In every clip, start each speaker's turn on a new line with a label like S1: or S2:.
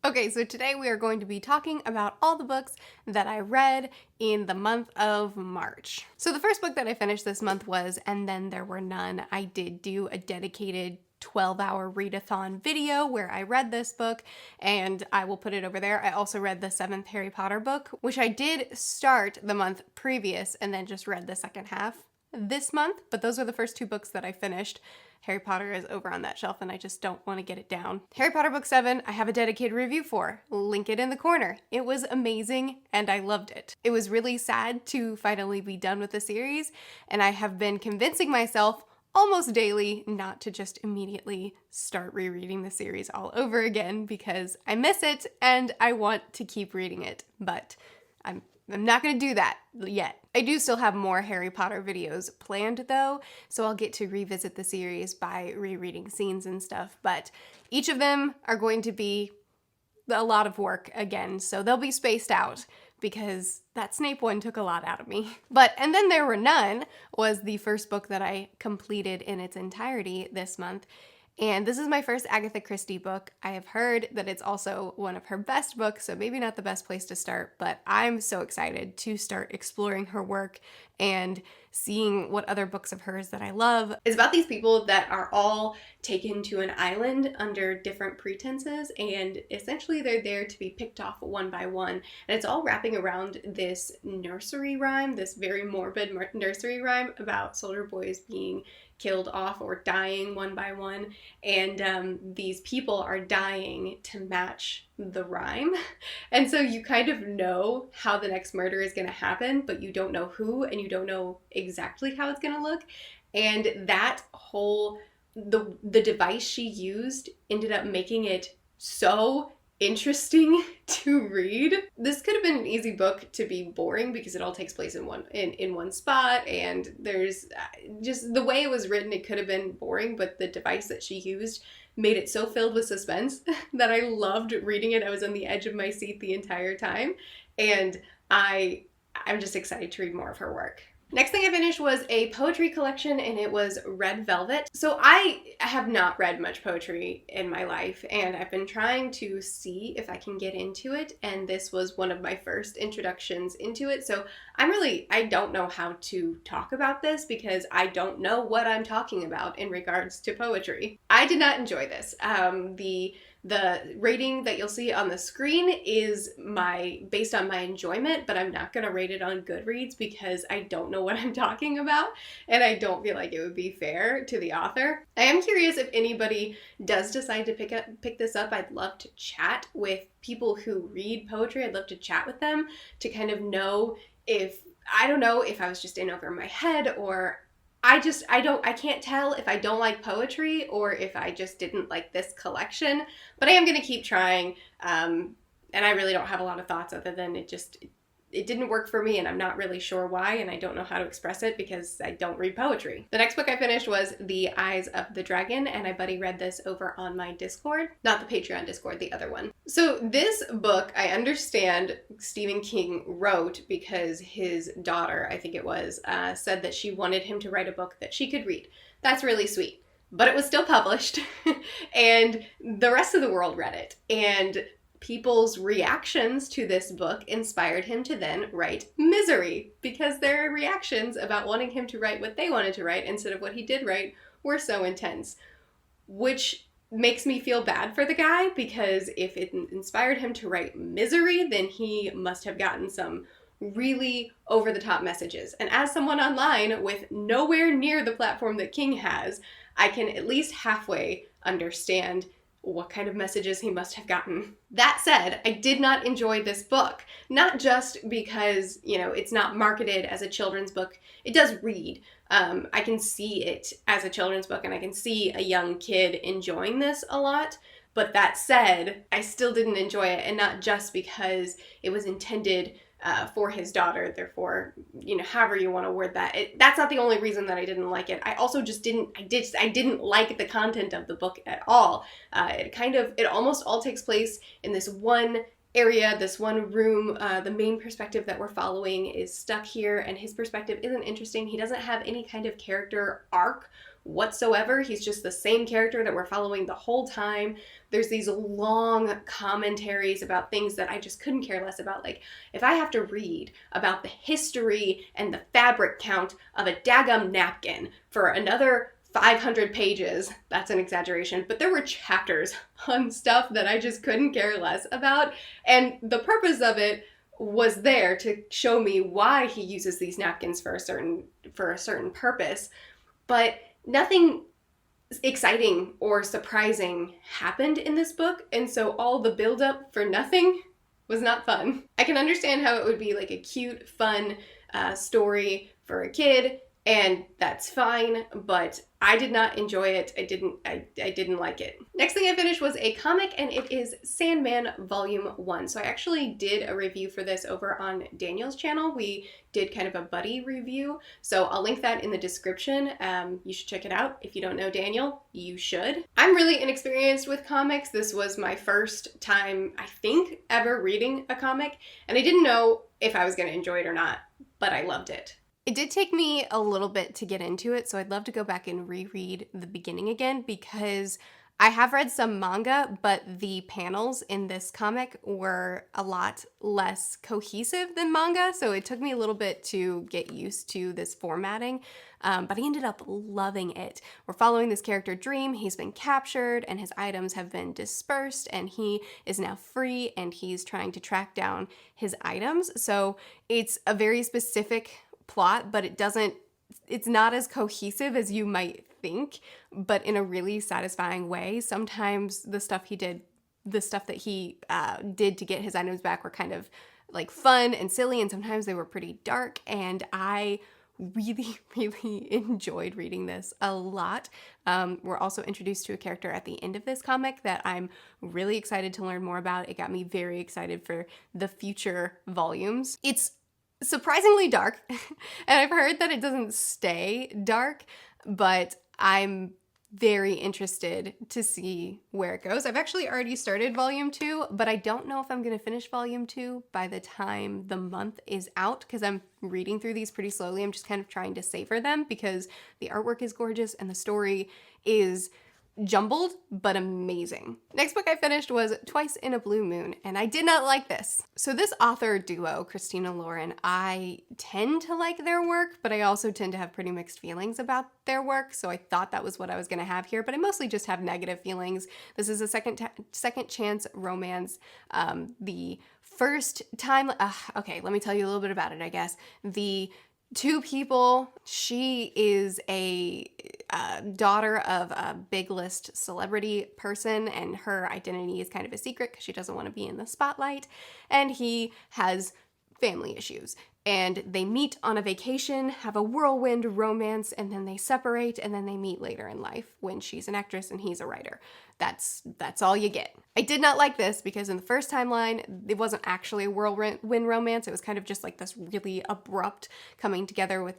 S1: Okay, so today we are going to be talking about all the books that I read in the month of March. So the first book that I finished this month was And Then There Were None. I did do a dedicated 12-hour readathon video where I read this book, and I will put it over there. I also read the 7th Harry Potter book, which I did start the month previous and then just read the second half this month, but those were the first two books that I finished. Harry Potter is over on that shelf and I just don't want to get it down. Harry Potter Book 7, I have a dedicated review for. Link it in the corner. It was amazing and I loved it. It was really sad to finally be done with the series, and I have been convincing myself almost daily not to just immediately start rereading the series all over again because I miss it and I want to keep reading it, but I'm not going to do that yet. I do still have more Harry Potter videos planned though, so I'll get to revisit the series by rereading scenes and stuff, but each of them are going to be a lot of work again, so they'll be spaced out because that Snape one took a lot out of me. But And Then There Were None was the first book that I completed in its entirety this month. And this is my first Agatha Christie book. I have heard that it's also one of her best books, so maybe not the best place to start, but I'm so excited to start exploring her work and seeing what other books of hers that I love. It's about these people that are all taken to an island under different pretenses, and essentially they're there to be picked off one by one. And it's all wrapping around this nursery rhyme, this very morbid nursery rhyme about soldier boys being killed off or dying one by one, and these people are dying to match the rhyme. And so you kind of know how the next murder is going to happen, but you don't know who, and you don't know exactly how it's going to look. And that whole the device she used ended up making it so interesting to read. This could have been an easy book to be boring because it all takes place in one spot, and there's just the way it was written, it could have been boring, but the device that she used made it so filled with suspense that I loved reading it. I was on the edge of my seat the entire time, and I'm just excited to read more of her work. Next thing I finished was a poetry collection, and it was Red Velvet. So I have not read much poetry in my life, and I've been trying to see if I can get into it, and this was one of my first introductions into it. So I don't know how to talk about this because I don't know what I'm talking about in regards to poetry. I did not enjoy this. The rating that you'll see on the screen is based on my enjoyment, but I'm not going to rate it on Goodreads because I don't know what I'm talking about, and I don't feel like it would be fair to the author. I am curious if anybody does decide to pick this up. I'd love to chat with people who read poetry. I'd love to chat with them to kind of know if I was just in over my head, or I can't tell if I don't like poetry or if I just didn't like this collection, but I am going to keep trying, and I really don't have a lot of thoughts other than it didn't work for me, and I'm not really sure why, and I don't know how to express it because I don't read poetry. The next book I finished was The Eyes of the Dragon, and I buddy read this over on my Discord. Not the Patreon Discord, the other one. So this book, I understand Stephen King wrote because his daughter, I think it was, said that she wanted him to write a book that she could read. That's really sweet. But it was still published, and the rest of the world read it, and people's reactions to this book inspired him to then write Misery, because their reactions about wanting him to write what they wanted to write instead of what he did write were so intense, which makes me feel bad for the guy, because if it inspired him to write Misery, then he must have gotten some really over-the-top messages. And as someone online with nowhere near the platform that King has, I can at least halfway understand what kind of messages he must have gotten. That said, I did not enjoy this book. Not just because, it's not marketed as a children's book. It does read. I can see it as a children's book, and I can see a young kid enjoying this a lot. But that said, I still didn't enjoy it, and not just because it was intended for his daughter, therefore, however you want to word that. That's not the only reason that I didn't like it. I also just didn't like the content of the book at all. It almost all takes place in this one area, this one room. The main perspective that we're following is stuck here, and his perspective isn't interesting. He doesn't have any kind of character arc whatsoever. He's just the same character that we're following the whole time. There's these long commentaries about things that I just couldn't care less about. Like, if I have to read about the history and the fabric count of a daggum napkin for another 500 pages, that's an exaggeration, but there were chapters on stuff that I just couldn't care less about. And the purpose of it was there to show me why he uses these napkins for a certain purpose. But nothing exciting or surprising happened in this book, and so all the buildup for nothing was not fun. I can understand how it would be like a cute, fun story for a kid, and that's fine, but I did not enjoy it. I didn't like it. Next thing I finished was a comic, and it is Sandman Volume 1. So I actually did a review for this over on Daniel's channel. We did kind of a buddy review, so I'll link that in the description. You should check it out. If you don't know Daniel, you should. I'm really inexperienced with comics. This was my first time, I think, ever reading a comic, and I didn't know if I was going to enjoy it or not, but I loved it. It did take me a little bit to get into it, so I'd love to go back and reread the beginning again, because I have read some manga, but the panels in this comic were a lot less cohesive than manga, so it took me a little bit to get used to this formatting, but I ended up loving it. We're following this character Dream. He's been captured, and his items have been dispersed, and he is now free, and he's trying to track down his items. So it's a very specific plot, but it's not as cohesive as you might think, but in a really satisfying way. Sometimes the stuff that he did to get his items back were kind of like fun and silly, and sometimes they were pretty dark, and I really, really enjoyed reading this a lot. We're also introduced to a character at the end of this comic that I'm really excited to learn more about. It got me very excited for the future volumes. It's surprisingly dark, and I've heard that it doesn't stay dark, but I'm very interested to see where it goes. I've actually already started volume 2, but I don't know if I'm going to finish volume 2 by the time the month is out, because I'm reading through these pretty slowly. I'm just kind of trying to savor them because the artwork is gorgeous and the story is jumbled but amazing. Next book I finished was Twice in a Blue Moon, and I did not like this. So this author duo, Christina Lauren, I tend to like their work, but I also tend to have pretty mixed feelings about their work, so I thought that was what I was going to have here, but I mostly just have negative feelings. This is a second chance romance. The first time, okay, let me tell you a little bit about it, I guess. The two people, she is a daughter of a big list celebrity person, and her identity is kind of a secret because she doesn't want to be in the spotlight, and he has family issues. And they meet on a vacation, have a whirlwind romance, and then they separate, and then they meet later in life when she's an actress and he's a writer. That's all you get. I did not like this because in the first timeline, it wasn't actually a whirlwind romance. It was kind of just like this really abrupt coming together with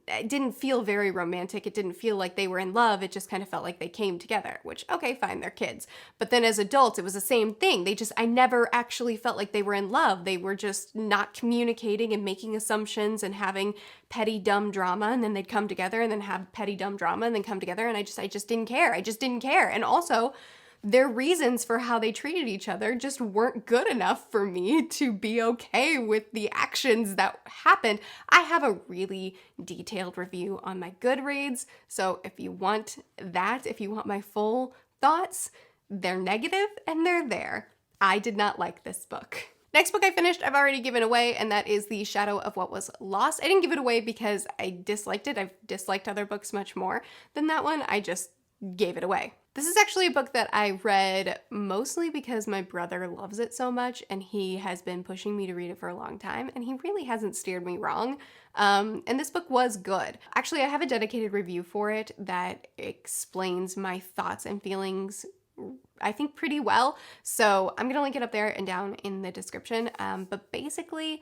S1: it didn't feel very romantic. It didn't feel like they were in love. It just kind of felt like they came together, which, okay, fine, they're kids. But then as adults, it was the same thing. I never actually felt like they were in love. They were just not communicating and making assumptions and having petty, dumb drama, and then they'd come together and then have petty, dumb drama and then come together, and I just didn't care. I just didn't care. And also, their reasons for how they treated each other just weren't good enough for me to be okay with the actions that happened. I have a really detailed review on my Goodreads, so if you want my full thoughts, they're negative and they're there. I did not like this book. Next book I finished, I've already given away, and that is The Shadow of What Was Lost. I didn't give it away because I disliked it. I've disliked other books much more than that one. I just gave it away. This is actually a book that I read mostly because my brother loves it so much, and he has been pushing me to read it for a long time, and he really hasn't steered me wrong. And this book was good. Actually, I have a dedicated review for it that explains my thoughts and feelings, I think, pretty well. So I'm gonna link it up there and down in the description. But basically,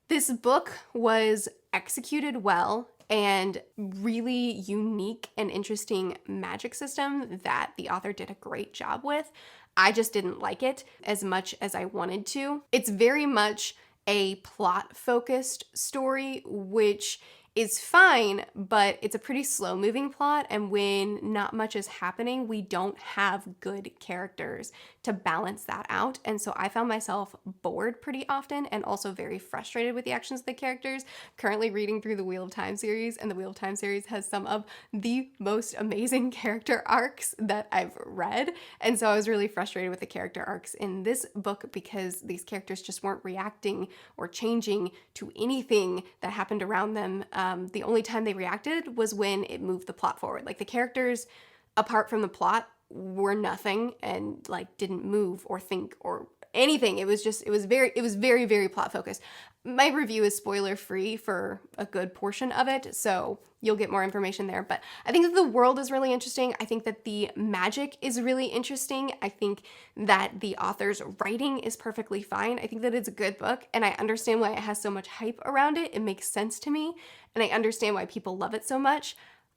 S1: this book was executed well, and really unique and interesting magic system that the author did a great job with. I just didn't like it as much as I wanted to. It's very much a plot-focused story, which is fine, but it's a pretty slow moving plot, and when not much is happening, we don't have good characters to balance that out. And so I found myself bored pretty often and also very frustrated with the actions of the characters. Currently reading through the Wheel of Time series, and the Wheel of Time series has some of the most amazing character arcs that I've read. And so I was really frustrated with the character arcs in this book because these characters just weren't reacting or changing to anything that happened around them. The only time they reacted was when it moved the plot forward. Like the characters, apart from the plot, were nothing and like didn't move or think or anything. It was very, very plot focused. My review is spoiler free for a good portion of it, so you'll get more information there. But I think that the world is really interesting. I think that the magic is really interesting. I think that the author's writing is perfectly fine. I think that it's a good book, and I understand why it has so much hype around it. It makes sense to me, and I understand why people love it so much.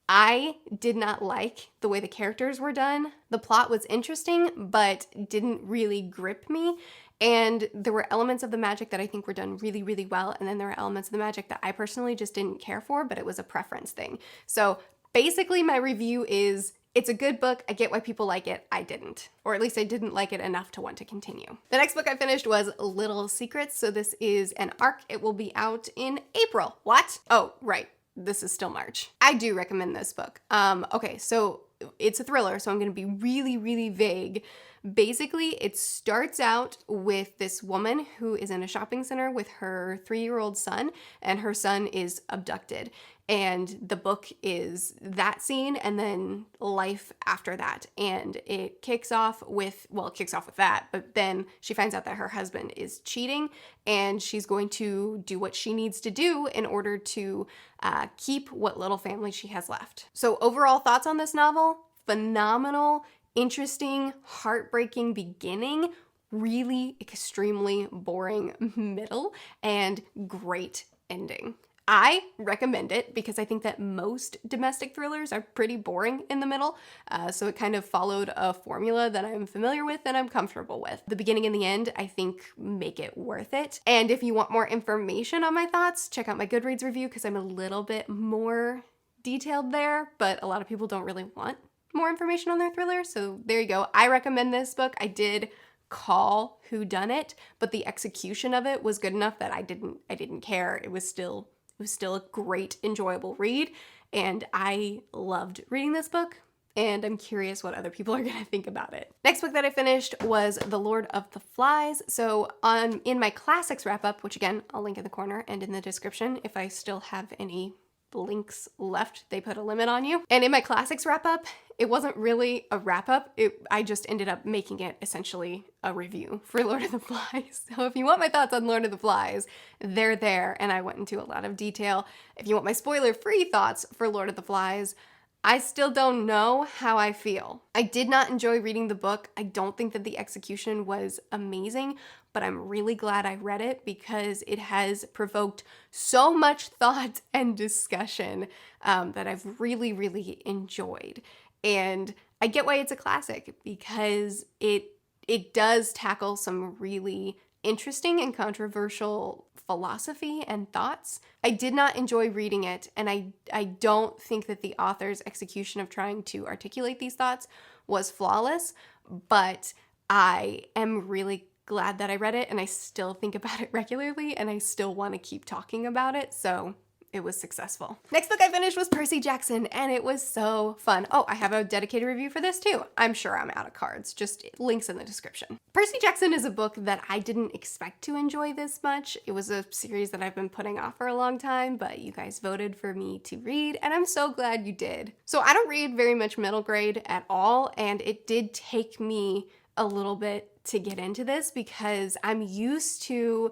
S1: I did not like the way the characters were done. The plot was interesting, but didn't really grip me. And there were elements of the magic that I think were done really, really well. And then there were elements of the magic that I personally just didn't care for, but it was a preference thing. So basically my review is, it's a good book. I get why people like it. I didn't. Or at least I didn't like it enough to want to continue. The next book I finished was Little Secrets. So this is an arc. It will be out in April. What? Oh, right. This is still March. I do recommend this book. Okay, so it's a thriller, so I'm gonna be really, really vague. Basically, it starts out with this woman who is in a shopping center with her 3-year-old son, and her son is abducted. And the book is that scene and then life after that. And it kicks off with that, but then she finds out that her husband is cheating and she's going to do what she needs to do in order to keep what little family she has left. So overall thoughts on this novel? Phenomenal, interesting, heartbreaking beginning, really extremely boring middle, and great ending. I recommend it because I think that most domestic thrillers are pretty boring in the middle, so it kind of followed a formula that I'm familiar with and I'm comfortable with. The beginning and the end, I think, make it worth it. And if you want more information on my thoughts, check out my Goodreads review because I'm a little bit more detailed there, but a lot of people don't really want more information on their thrillers, so there you go. I recommend this book. I did call whodunit, but the execution of it was good enough that I didn't care. It was still a great, enjoyable read, and I loved reading this book, and I'm curious what other people are gonna think about it. Next book that I finished was The Lord of the Flies. So in my classics wrap-up, which again, I'll link in the corner and in the description if I still have any links left, they put a limit on you. And in my classics wrap-up, it wasn't really a wrap-up. I just ended up making it essentially a review for Lord of the Flies. So if you want my thoughts on Lord of the Flies, they're there, and I went into a lot of detail. If you want my spoiler-free thoughts for Lord of the Flies, I still don't know how I feel. I did not enjoy reading the book. I don't think that the execution was amazing, but I'm really glad I read it because it has provoked so much thought and discussion that I've really, really enjoyed. And I get why it's a classic because it does tackle some really interesting and controversial philosophy and thoughts. I did not enjoy reading it, and I don't think that the author's execution of trying to articulate these thoughts was flawless, but I am really glad that I read it, and I still think about it regularly, and I still want to keep talking about it, so it was successful. Next book I finished was Percy Jackson, and it was so fun. Oh, I have a dedicated review for this too. I'm sure I'm out of cards, just links in the description. Percy Jackson is a book that I didn't expect to enjoy this much. It was a series that I've been putting off for a long time, but you guys voted for me to read, and I'm so glad you did. So I don't read very much middle grade at all, and it did take me a little bit to get into this because I'm used to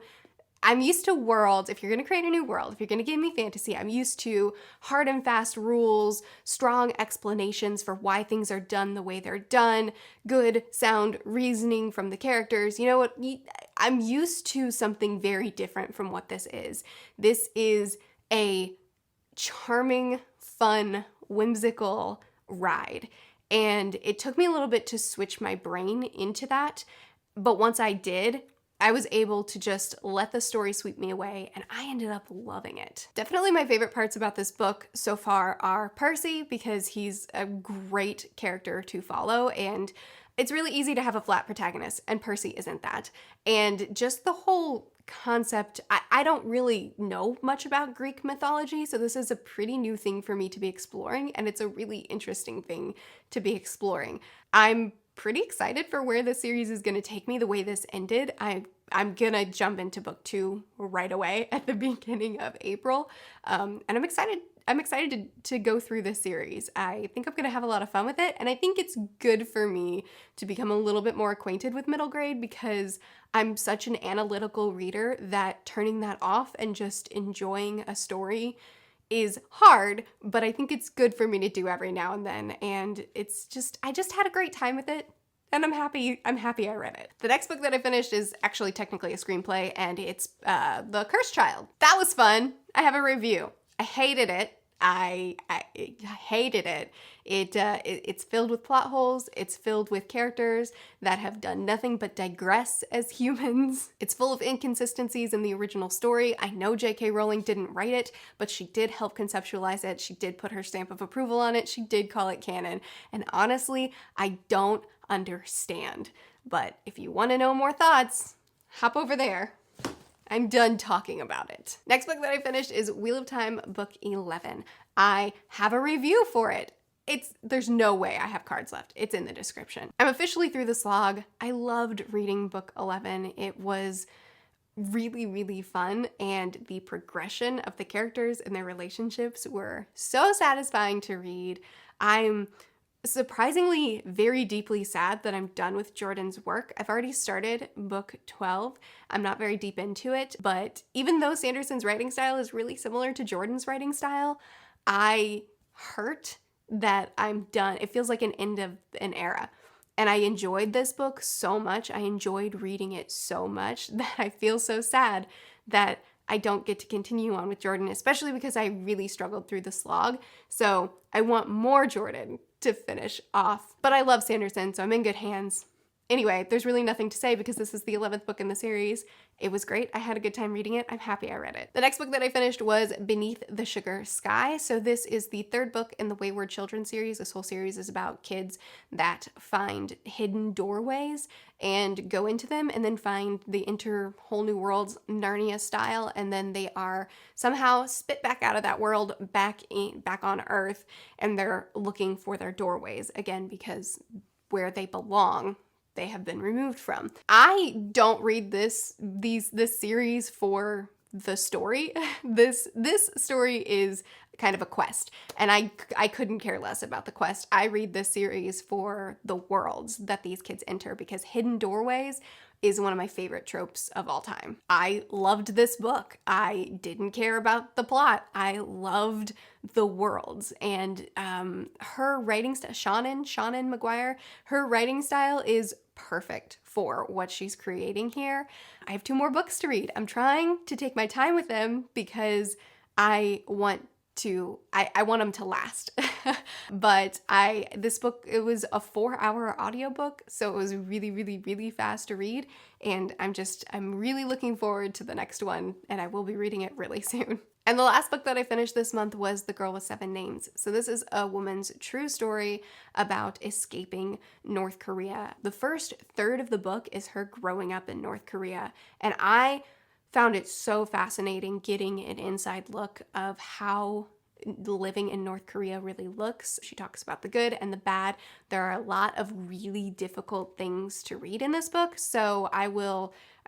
S1: worlds. If you're going to create a new world, if you're going to give me fantasy, I'm used to hard and fast rules, strong explanations for why things are done the way they're done, good sound reasoning from the characters. You know what? I'm used to something very different from what this is. This is a charming, fun, whimsical ride. And it took me a little bit to switch my brain into that. But once I did, I was able to just let the story sweep me away, and I ended up loving it. Definitely my favorite parts about this book so far are Percy, because he's a great character to follow, and it's really easy to have a flat protagonist, and Percy isn't that. And just the whole concept, I don't really know much about Greek mythology, so this is a pretty new thing for me to be exploring, and it's a really interesting thing to be exploring. I'm pretty excited for where the series is going to take me. The way this ended, I'm gonna jump into book 2 right away at the beginning of April, and I'm excited. I'm excited to go through this series. I think I'm gonna have a lot of fun with it, and I think it's good for me to become a little bit more acquainted with middle grade, because I'm such an analytical reader that turning that off and just enjoying a story is hard, but I think it's good for me to do every now and then, and I just had a great time with it, and I'm happy I read it. The next book that I finished is actually technically a screenplay, and it's The Cursed Child. That was fun. I have a review. I hated it. I hated it. It's filled with plot holes. It's filled with characters that have done nothing but digress as humans. It's full of inconsistencies in the original story. I know J.K. Rowling didn't write it, but she did help conceptualize it. She did put her stamp of approval on it. She did call it canon. And honestly, I don't understand. But if you want to know more thoughts, hop over there. I'm done talking about it. Next book that I finished is Wheel of Time, book 11. I have a review for it. There's no way I have cards left. It's in the description. I'm officially through the slog. I loved reading book 11. It was really, really fun, and the progression of the characters and their relationships were so satisfying to read. I'm surprisingly very deeply sad that I'm done with Jordan's work. I've already started book 12. I'm not very deep into it, but even though Sanderson's writing style is really similar to Jordan's writing style, I hurt that I'm done. It feels like an end of an era. And I enjoyed this book so much. I enjoyed reading it so much that I feel so sad that I don't get to continue on with Jordan, especially because I really struggled through the slog. So I want more Jordan to finish off. But I love Sanderson, so I'm in good hands. Anyway, there's really nothing to say because this is the 11th book in the series. It was great. I had a good time reading it. I'm happy I read it. The next book that I finished was Beneath the Sugar Sky. So this is the 3rd book in the Wayward Children series. This whole series is about kids that find hidden doorways and go into them and then enter whole new worlds, Narnia style, and then they are somehow spit back out of that world back on Earth, and they're looking for their doorways again because where they belong they have been removed from. I don't read this series for the story. This story is kind of a quest, and I couldn't care less about the quest. I read this series for the worlds that these kids enter, because hidden doorways is one of my favorite tropes of all time. I loved this book. I didn't care about the plot. I loved the worlds, and her writing style, Seanan McGuire, her writing style is perfect for what she's creating here. I have 2 more books to read. I'm trying to take my time with them because I want them to last. But this book, it was a 4-hour audiobook, so it was really, really, really fast to read, and I'm really looking forward to the next one, and I will be reading it really soon. And the last book that I finished this month was The Girl with 7 Names. So this is a woman's true story about escaping North Korea. The first third of the book is her growing up in North Korea, and I found it so fascinating getting an inside look of how living in North Korea really looks. She talks about the good and the bad. There are a lot of really difficult things to read in this book, so I'm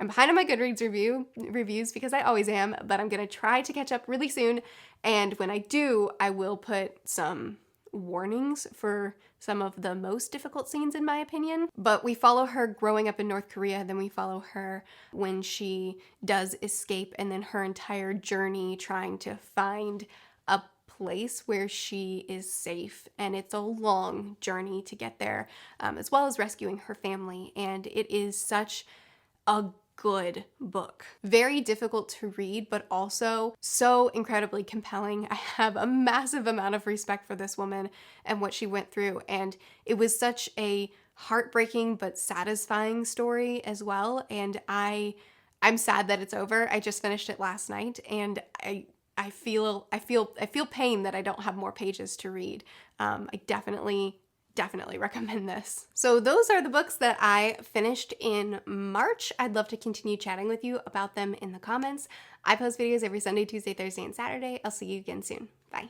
S1: behind on my Goodreads reviews because I always am, but I'm gonna try to catch up really soon, and when I do, I will put some warnings for some of the most difficult scenes in my opinion. But we follow her growing up in North Korea, then we follow her when she does escape, and then her entire journey trying to find a place where she is safe, and it's a long journey to get there, as well as rescuing her family, and it is such a good book. Very difficult to read, but also so incredibly compelling. I have a massive amount of respect for this woman and what she went through, and it was such a heartbreaking but satisfying story as well. And I'm sad that it's over. I just finished it last night, and I feel pain that I don't have more pages to read. I definitely recommend this. So those are the books that I finished in March. I'd love to continue chatting with you about them in the comments. I post videos every Sunday, Tuesday, Thursday, and Saturday. I'll see you again soon. Bye.